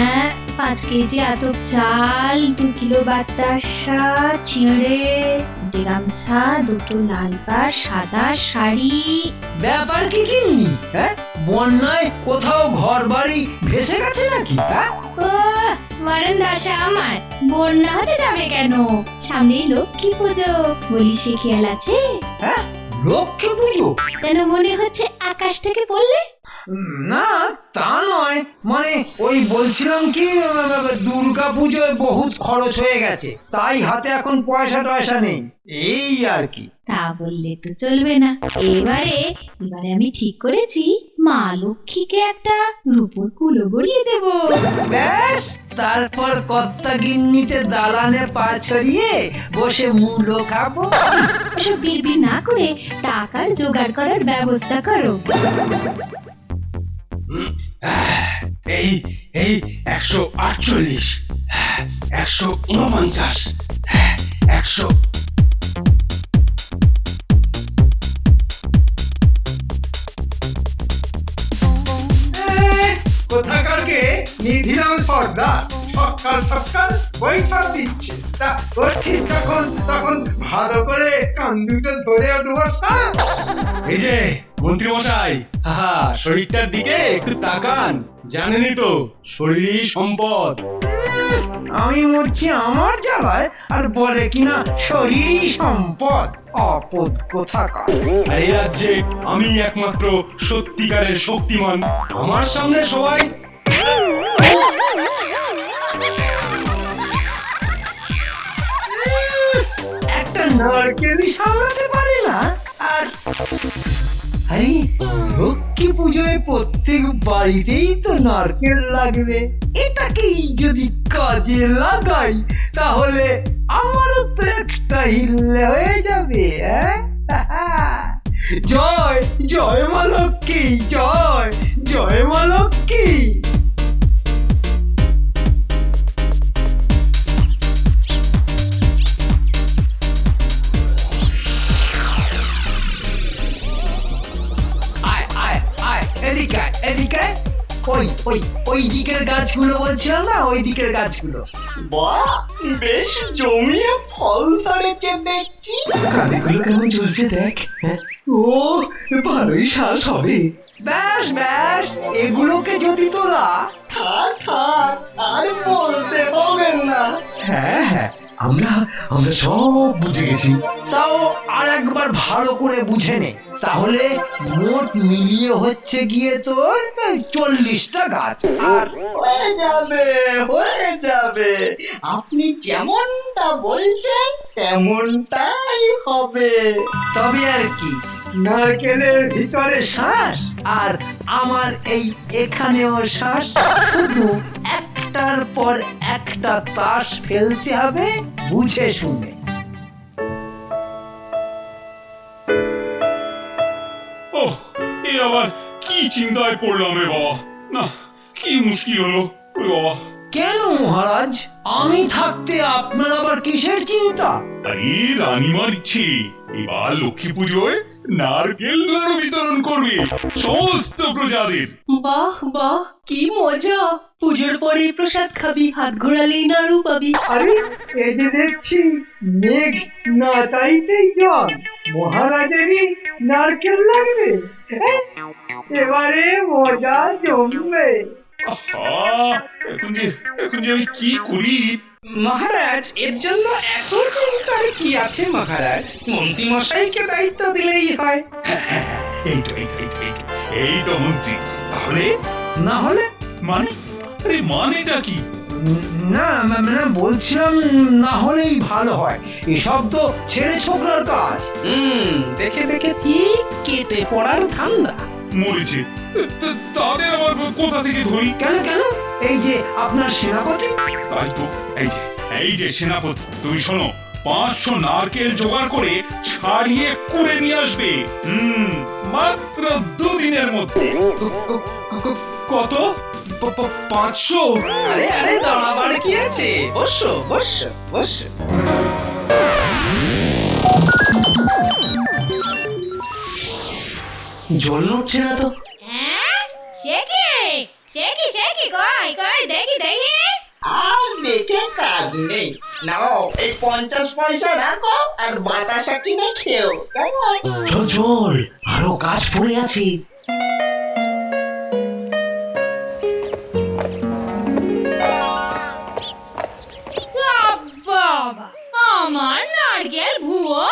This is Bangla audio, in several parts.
হ্যাঁ, 5 কেজি আতপ চাল, 2 কিলো বাতাসা, চিঁড়ে, 2 গামছা, 2 লাল পাড়, সাদা শাড়ি। ব্যাপার কি কিন্নি? হ্যাঁ, বন্যায় কোথাও ঘর বাড়ি ভেসে গেছে নাকি? হ্যাঁ, ও মরণ দশা আমার, বন্যা হতে যাবে কেন? সামনেই লক্ষ্মী পুজো, বলি সে খেয়াল আছে? হ্যাঁ, লক্ষ্মী পুজো? যেন মনে হচ্ছে আকাশ থেকে পড়লে। না, তা নয়, মানে ওই বলছিলাম কি, দুর্গা পুজোয় বহুত খরচ হয়ে গেছে, তাই হাতে এখন পয়সা টয়সা নেই, এই আর কি। তা বললে তো চলবে না। এবারে আমি ঠিক করেছি, মা লক্ষ্মীকে একটা রূপোর কুলো গড়িয়ে দেব। ব্যাস, তারপর কর্তা গিন্নিতে দালানে পা ছড়িয়ে বসে মূলো খাবো। এসব বিড়বিড় না করে টাকার জোগাড় করার ব্যবস্থা করো। এই এই 148, 149, 100। কোথাকারকে নিধিরাম সর্দার সরকার সরকার বৈঠক দিচ্ছে, তা করছিস তখন তখন ভালো করে কান দুটো ধরে উঠবো। এই যে মন্ত্রী মশাই, হাহা, শরীরটার দিকে একটু তাকান। জানেনই তো শরীরই সম্পদ। আমি মরছি আমার জ্বালায়, আর বলে কিনা শরীরই সম্পদ। অপদ কোথাকার। আর এই রাজ্যে আমি একমাত্র সত্যিকারের শক্তিমান। আমার সামনে সবাই একটা নারকেলই সামলাতে পারে না। আর আরে, লক্ষ্মী পুজোয় প্রত্যেক বাড়িতেই তো নারকেল লাগবে, এটাকেই যদি কাজে লাগাই তাহলে আমারও তো একটা হিল্লে হয়ে যাবে। জয় জয় মা লক্ষ্মী, জয় জয় মা লক্ষ্মী। আয় আয় আয়, এদিকে আয়, এদিকে আয়। ওই ওই ওই দিকের গাছগুলো বলছিলাম না, ওই দিকের গাছগুলো। বাহ, বেশ জমিয়ে ফল ধরেছে দেখছি। কালিগুলো কেমন চলছে দেখ। ও, ভালোই শ্বাস হবে। ব্যাস ব্যাস, এগুলোকে যদি তোরা। থাক থাক, আর বলতে হবে না। হ্যাঁ হ্যাঁ, আমরা আমরা সব বুঝে গেছি। তাও আর একবার ভালো করে বুঝে নে, তাহলে মোট মিলিয়ে হচ্ছে গিয়ে তোর 40টা গাছ। আর হয়ে যাবে হয়ে যাবে, আপনি যেমনটা বলছেন তেমনটাই হবে। তবে আর কি, নারকেলের ভিতরে শ্বাস আর আমার এই এখানেও শ্বাস, শুধু একটার পর একটা তাস ফেলতে হবে বুঝে শুনে। ওহ, এ আবার কি চিন্তায় পড়লাম রে বাবা। না, কি মুশকিল হলো ওরে বাবা। কেন মহারাজ, আমি থাকতে আপনার আবার কিসের চিন্তা? আরে রানীমার ইচ্ছে, এবার লক্ষ্মী পুজোয় নারকেল নাড়ু বিতরণ করবে সমস্ত প্রজাদের। বাহ বাহ, কি মজা! পুজোর পরে প্রসাদ খাবি, হাত ঘোরালেই নাড়ু পাবি। আরে, এই যে দেখছি মেঘ না চাইতেই জল, মহারাজেরই নারকেল লাগবে। এবারে মজা জমবে। আহা, এখন যে আমি কি করি। মহারাজ, এর জন্য এত চিন্তার কি আছে মহারাজ? মন্ত্রী মশাইকে দায়িত্ব দিলেই হয়। এই তো এই তো এই তো এই তো, এই তো মন্ত্রী। তাহলে না হলে মানে, আরে মানেটা কি? না, মানে বলছিলাম না হলেই ভালো হয়, এসব তো ছেলে ছোকরার কাজ। দেখে দেখে ঠিক কেটে পড়ার ধান্দা। মরেছে, তাদের আবার কোথা থেকে ধরি? কেন কেন, এই যে আপনার সেনাপতি। তাই তো, এই যে সেনাপতি, তুমি শোনো, 500 নারকেল জোগাড় করে ছাড়িয়ে করে নিয়ে আসবে। মাত্র 2 দিনের মধ্যে। কত? 500? আরে আরে, দাঁড়াবার কি আছে? বসো বসো বসো। জল উঠছে না তো। হ্যাঁ, সে কি? সে কি কই কই দেখি দেখি। আর দেখে কাজ নেই, নাও এই 50 পয়সা রাখো আর বাতাসা কিনে খেও, কেমন? চল চল, আরো কাজ পড়ে আছে। বাবা, আমার নারকেল ভুয়ো।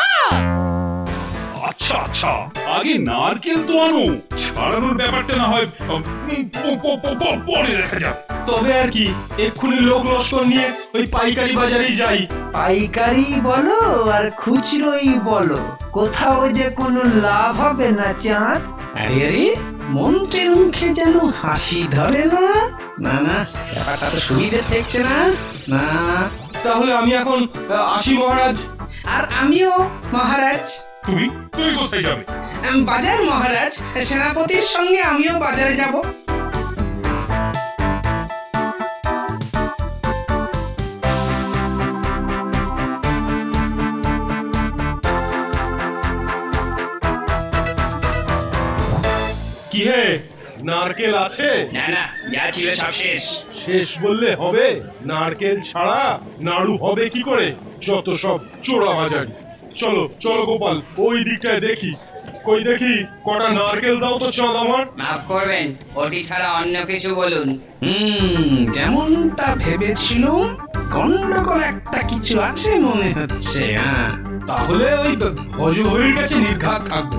আচ্ছা আচ্ছা, আগে নারকেল তো আনো, ছাড়ানোর ব্যাপারটা না হয় পরে দেখা যাক। তবে আর কি, এক্ষুনি লোক লস্কর নিয়ে ওই পাইকারি বাজারেই যাই। পাইকারি বলো আর খুচরোই বলো, কোথাও যে কোনো লাভ হবে না চাঁদ। আরে আরে, মন্ত্রীর মুখে যেন হাসি ধরে না। না না, ব্যাপারটা তো সুবিধে দেখছে না। না, তাহলে আমি এখন আসি মহারাজ। আর আমিও মহারাজ। তুমি তুমি কোথায় যাবে? বাজার মহারাজ, সেনাপতির সঙ্গে আমিও বাজারে যাব। কি হে, নারকেল আছে? না না, যা ছিল সব শেষ। শেষ বললে হবে? নারকেল ছাড়া নাড়ু হবে কি করে? যত সব চোরা বাজারি। চলো চলো গোপাল, ওই দিকটায় দেখি। কই দেখি, কটা নারকেল দাও তো চাঁদ আমার। মাফ করবেন, ওটি ছাড়া অন্য কিছু বলুন। যেমনটা ভেবেছিলুম, গন্ডগোল একটা কিছু আছে মনে হচ্ছে। হ্যাঁ, তাহলে ওই ভজহরির কাছে নির্ঘাত থাকবো।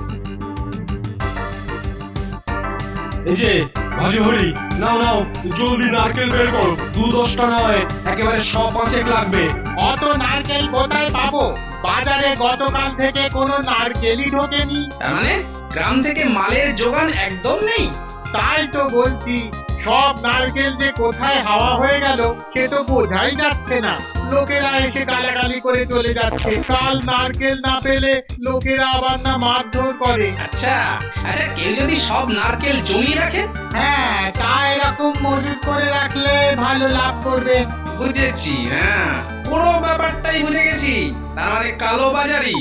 এই যে ভজহরি, নাও নাও, জলদি নারকেল বের করো। 2-10টা নয়, একেবারে 100-5 লাগবে। অত নারকেল কোথায় পাবো? বাজারে গতকাল থেকে কোনো নারকেলই ঢোকেনি। তার মানে গ্রাম থেকে মালের যোগান একদম নেই। তাই তো বলছি, সব নারকেল যে কোথায় হাওয়া হয়ে গেল সে তো বোঝাই যাচ্ছে না। লোকেরা এসে গালাগালি করে চলে যাচ্ছে, কাল নারকেল না পেলে লোকেরা আবার না মারধর করে। আচ্ছা আচ্ছা, কেউ যদি সব নারকেল জমি রাখে? হ্যাঁ, তা এরকম মজুত করে রাখলে ভালো লাভ করবে। বুঝেছি, হ্যাঁ, পুরো ব্যাপারটাই বুঝে গেছি। তার মানে কালো বাজারি।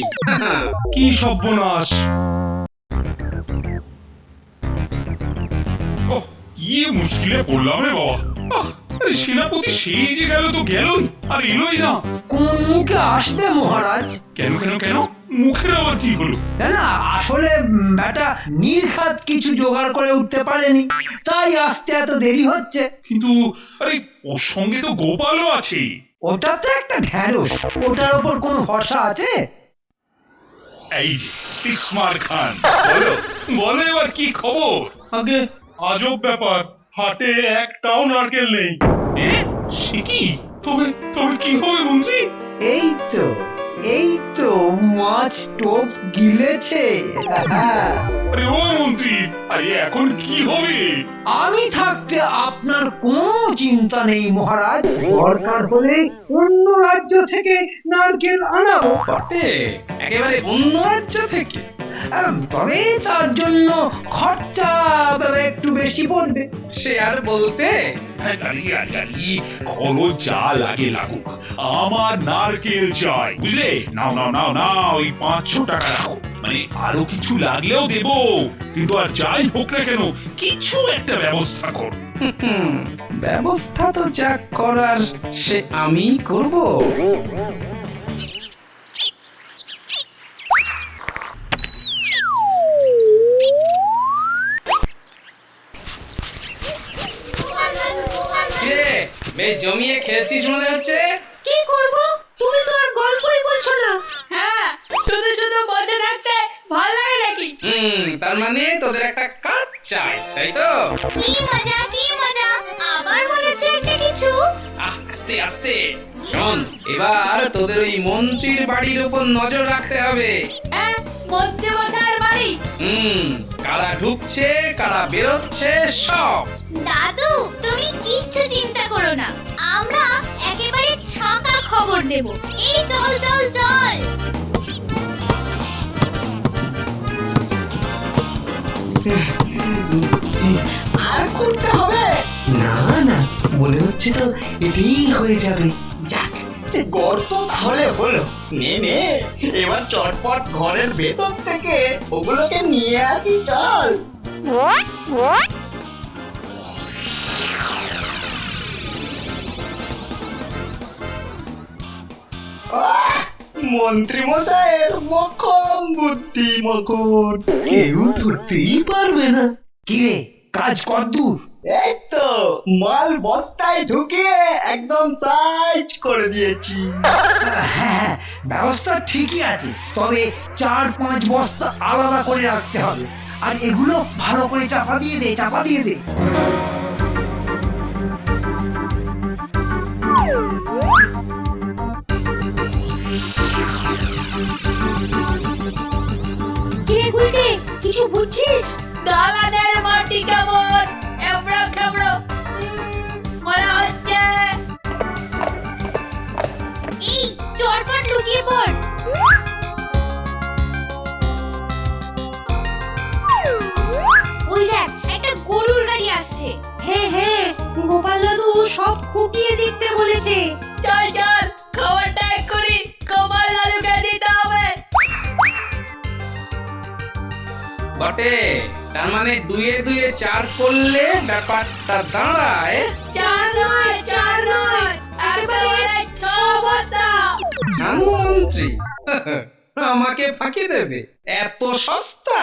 কি সর্বনাশ! ওহ, কি মুশকিলে পড়লাম রে বাবা। আরে সেনাপতি সেই যে গেল তো গেলই, আর এলোই না। কোন মুখে আসবে মহারাজ? কেন কেন কেন, মুখের আবার কি হলো? না না, আসলে বেটা নির্ঘাত কিছু জোগাড় করে উঠতে পারেনি, তাই আসতে এত দেরি হচ্ছে। কিন্তু আরে ওর সঙ্গে তো গোপালও আছে। ওটা তো একটা ঢ্যাঁড়স, ওটার ওপর কোনো ভরসা আছে? এই যে ইসমার খান, বলো বলো এবার কি খবর? আগে আজব ব্যাপার, হাটে একটাও নারকেল নেই। এ সে কি? তবে তবে কি হবে মন্ত্রী? এই তো মাছ টোপ গিলেছে। আরে ও মন্ত্রী, আরে এখন কি হবে? আমি থাকতে আপনার কোনো চিন্তা নেই মহারাজ, দরকার হলে অন্য রাজ্য থেকে নারকেল আনাবো। বটে, একেবারে অন্য রাজ্য থেকে? তবে তার জন্য খরচা একটু বেশি পড়বে। সে আর বলতে। খরচ যা লাগে লাগুক, আমার নারকেল চাই, বুঝলে? নাও নাও নাও নাও, ওই 500 টাকা রাখো, মানে আরো কিছু লাগলেও দেবো, কিন্তু আর যাই হোক না কেন কিছু একটা ব্যবস্থা কর। ব্যবস্থা তো যা করার সে আমি করব। বেশ জমিয়ে খেলছিস মনে হচ্ছে। কি করব? তুমি তো আর গল্পই বলছো না। হ্যাঁ, শুধু শুধু বসে থাকতে ভালো লাগে নাকি? তার মানে তোদের একটা কাজ চাই, তাই তো? কি মজা আবার মনে হচ্ছে একটা কিছু। আস্তে আস্তে শোন, এবার তোদের ওই মন্ত্রীর বাড়ির উপর নজর রাখতে হবে। হ্যাঁ, মধ্যে মশাইয়ের বাড়ি। কারা ঢুকছে কারা বেরোচ্ছে সব। দাদু, তুমি কিচ্ছু চিন্তা করো না, আমরা একেবারে ছাকা খবর দেব। এই চল চল চল। আর করতে হবে না না, মনে হচ্ছে তো এটাই হয়ে যাবে। যাক, গর্ত তাহলে হলো। নে নে, এবার চটপট ঘরের ভেতর থেকে ওগুলোকে নিয়ে আসি, চল। মন্ত্রী মশাইয়ের মকম বুদ্ধি মকন। কেউ ধরতেই পারবে না। কিরে, কাজ কদ্দূর? এই তো মাল বস্তায় ঢুকিয়ে একদম সাইজ করে দিয়েছি। হ্যাঁ, ব্যবস্থা ঠিকই আছে, তবে 4-5 বস্তা আলাদা করে রাখতে হবে। আর এগুলো ভালো করে চাপা দিয়ে দে। কিরে গুলটে, কিছু বুঝছিস? দালানের মাটি কেমন এবড়ো খেবড়ো মনে হচ্ছে। এই চটপট লুকিয়ে পড়। ওই দেখ, একটা গরুর গাড়ি আসছে। হ্যাঁ, গোপাল দাদু সব খুঁটিয়ে দেখতে বলেছে। চল চল, খবরটা এক্ষুনি গোপাল দাদুকে দিতে হবে। বটে, তার মানে 2-2 4 করলে ব্যাপারটা দাঁড়ায়। চার নয় একেবারে 6 বস্তা। জানো মন্ত্রী, আমাকে ফাঁকি দেবে? এত সস্তা?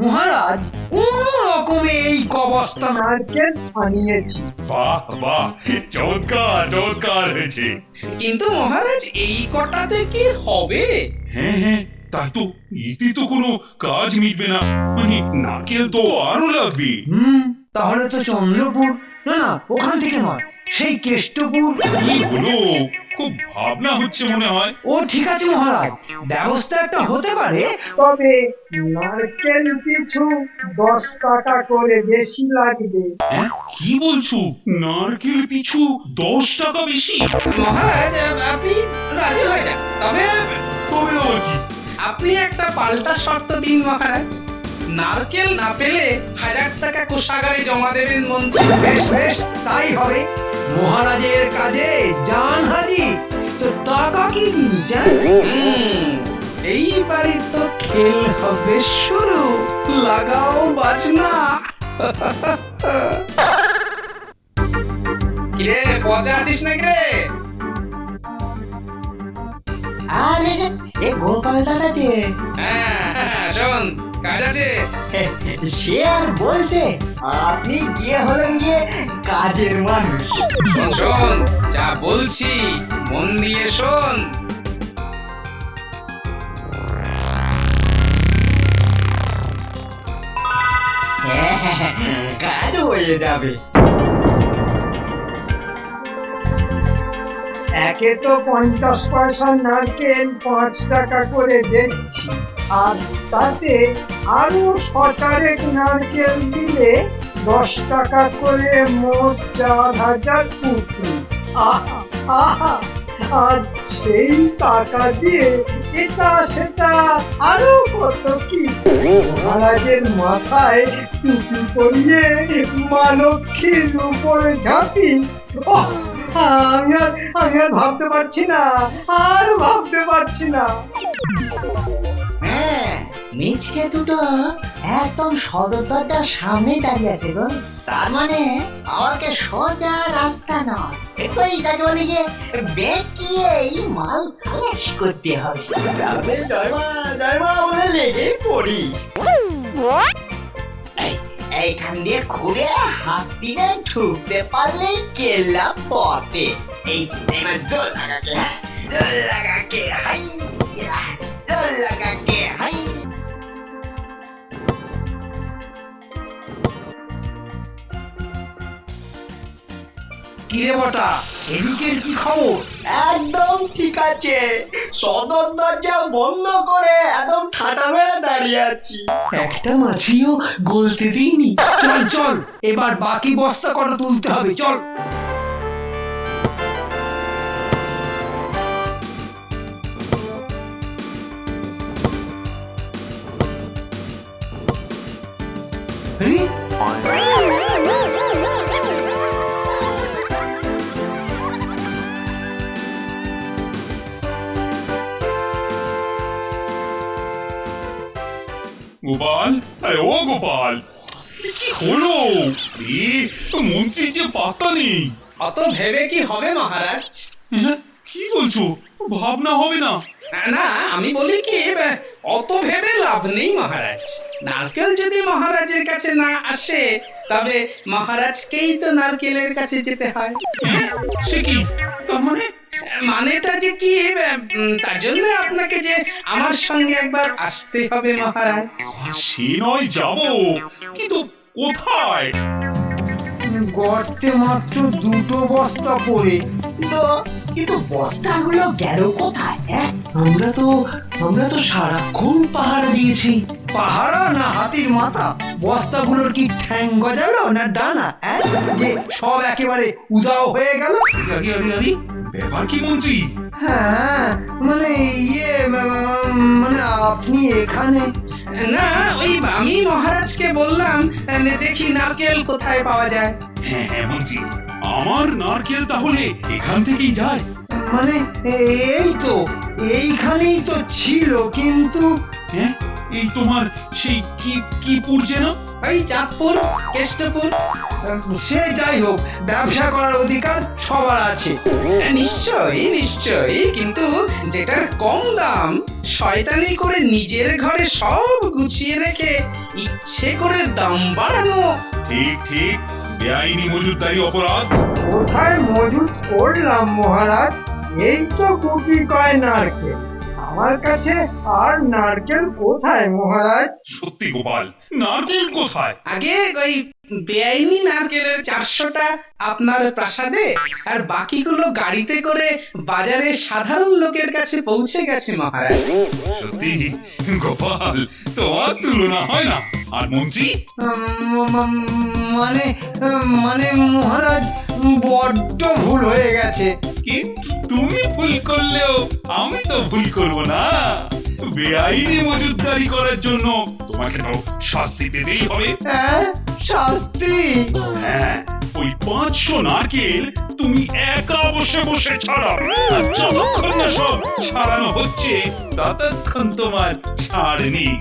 মহারাজ, কোন রকমে এই কবস্তা নারকেল আনিয়েছি। বাহ বাহ, চমৎকার হয়েছে। কিন্তু মহারাজ, এই কটাতে কি হবে? হ্যাঁ, তাই তো, এতে তো কোনো কাজ মিটবে না। মানে নারকেল তো আরো লাগবে। তাহলে তো চন্দ্রপুর, না ওখান থেকে নয়, সেই কেষ্টপুর। কি হলো? খুব ভাবনা হচ্ছে মনে হয়। ও ঠিক আছে মহারাজ, ব্যবস্থা একটা হতে পারে, তবে নারকেল পিছু 10 টাকা করে বেশি লাগবে। হ্যাঁ, কি বলছো? নারকেল পিছু 10 টাকা বেশি? মহারাজ, আপনি রাজি হয়ে যান। তবে আবার কি? আপনি একটা পাল্টা শর্ত দিন মহারাজ। নারকেল না পেলে 1000 টাকা কোষাগারে জমা দেবেন মন্ত্রী। বেশ, তাই হবে। মহারাজের কাজে জান হাজির। তো টাকা কি জিনিস? এইবারই তো খেল হবে শুরু। লাগাও বাজনা। কিরে, পচা আছিস নাকি রে? আরে এ গোপাল দাদা যে, হ্যাঁ, শোন, কাজ আছে। সে আর বলতে, আপনি গিয়ে হলেন গিয়ে কাজের মানুষ। শোন, যা বলছি মন দিয়ে শোন। কাজ হয়ে যাবে। একে তো 50 পয়সা নারকেল 5 টাকা করে দিচ্ছি, আর তাতে আরো 6 নারকেল দিলে 10 টাকা করে মোট 4000 উঠবে। আহা, আর সেই টাকা দিয়ে এটা সেটা আরো কত কি। মহারাজের মাথায় টুপি পরিয়ে মা-লক্ষ্মীর উপরে ঝাঁপি। আমি আর ভাবতে পারছি না। হ্যাঁ, মিচকে দুটো একদম সদর দরজার সামনে দাঁড়িয়ে আছে গো। তার মানে আমাকে সোজা রাস্তা নয়, একটু যাকে বলে গিয়ে বেঁকিয়েই মাল খালাস করতে হবে। তবে জয়মা বলে লেগে পড়ি। এইখান দিয়ে ঘুরে হাত দিয়ে ঢুকতে পারলেই কেল্লা পথে। এই জল লাগাকে হাই। কিরে বটা, এদিকের কি খবর? একদম ঠিক আছে, সদর দরজা বন্ধ করে একদম ঠাটা মেরে দাঁড়িয়ে আছি। একটা মাছিও গলতে দিইনি। চল, এবার বাকি বস্তা কটা তুলতে হবে, চল। গোপাল, ও গোপাল, কি হলো? মন্ত্রী যে পাত্তা নেই। অত ভেবে কি হবে মহারাজ? কি বলছো? ভাবনা হবে না? না আমি বলি কি অত ভেবে লাভ নেই মহারাজ। নারকেল যদি মহারাজের কাছে না আসে তবে মহারাজকেই তো নারকেলের কাছে যেতে হয়। হ্যাঁ, সে কি? তার মানে? মানেটা যে কি তার জন্য আপনাকে যে আমার সঙ্গে একবার আসতে হবে মহারাজ। সে নয় যাব, কিন্তু কোথায়? গর্তে মাত্র 2টো বস্তা পড়ে। কিন্তু বস্তাগুলো গেল কোথায়? হ্যাঁ, আমরা তো সারাক্ষণ পাহারা দিয়েছি। পাহারা না হাতির মাথা? বস্তাগুলোর কি ঠ্যাং গজালো না ডানা? যে সব একেবারে উধাও হয়ে গেল। আরে আরে আরে, ব্যাপার কি মন্ত্রী? হ্যাঁ মানে মানে আপনি এখানে? না ওই আমি মহারাজকে বললাম দেখি নারকেল কোথায় পাওয়া যায়। হ্যাঁ হ্যাঁ মন্ত্রী, আমার নারকেল তাহলে এখান থেকেই যায়? মানে এই তো এইখানেই তো ছিল, কিন্তু হ্যাঁ, এই তোমার সেই কি পুরছে না? ওই চাঁদপুর কেষ্টপুর। সে যাই হোক, ব্যবসা করার অধিকার সবার আছে। নিশ্চয়ই নিশ্চয়ই, কিন্তু যেটার কম দাম শয়তানি করে নিজের ঘরে সব গুছিয়ে রেখে ইচ্ছে করে দাম বাড়ানো। ঠিক ঠিক, বেআইনি মজুতদারি অপরাধ। কোথায় মজুদ করলাম মহারাজ? এই তো কুকি কয় নারকেল, আমার কাছে আর নারকেল কোথায় মহারাজ? সত্যি গোপাল, নারকেল কোথায়? আগে ওই বেআইনি নারকেলের 400টা আপনার প্রাসাদে, আর বাকিগুলো গাড়িতে করে বাজারে সাধারণ লোকের কাছে পৌঁছে গেছে মহারাজ। সত্যি গোপাল, তোমার তুলনা হয় না। আর মন্ত্রী? মানে মানে মহারাজ, বড্ড ভুল হয়ে গেছে। কিন্তু তুমি ভুল করলেও আমি তো ভুল করব না। বেআইনি মজুতদারি করার জন্য তোমাকে তো শাস্তি পেতেই হবে। হ্যাঁ, শাস্তি? হ্যাঁ, ওই 500 নারকেল তুমি একা বসে বসে ছাড়াও, আর যতক্ষণ না সব ছাড়ানো হচ্ছে ততক্ষণ তোমার ছাড় নেই।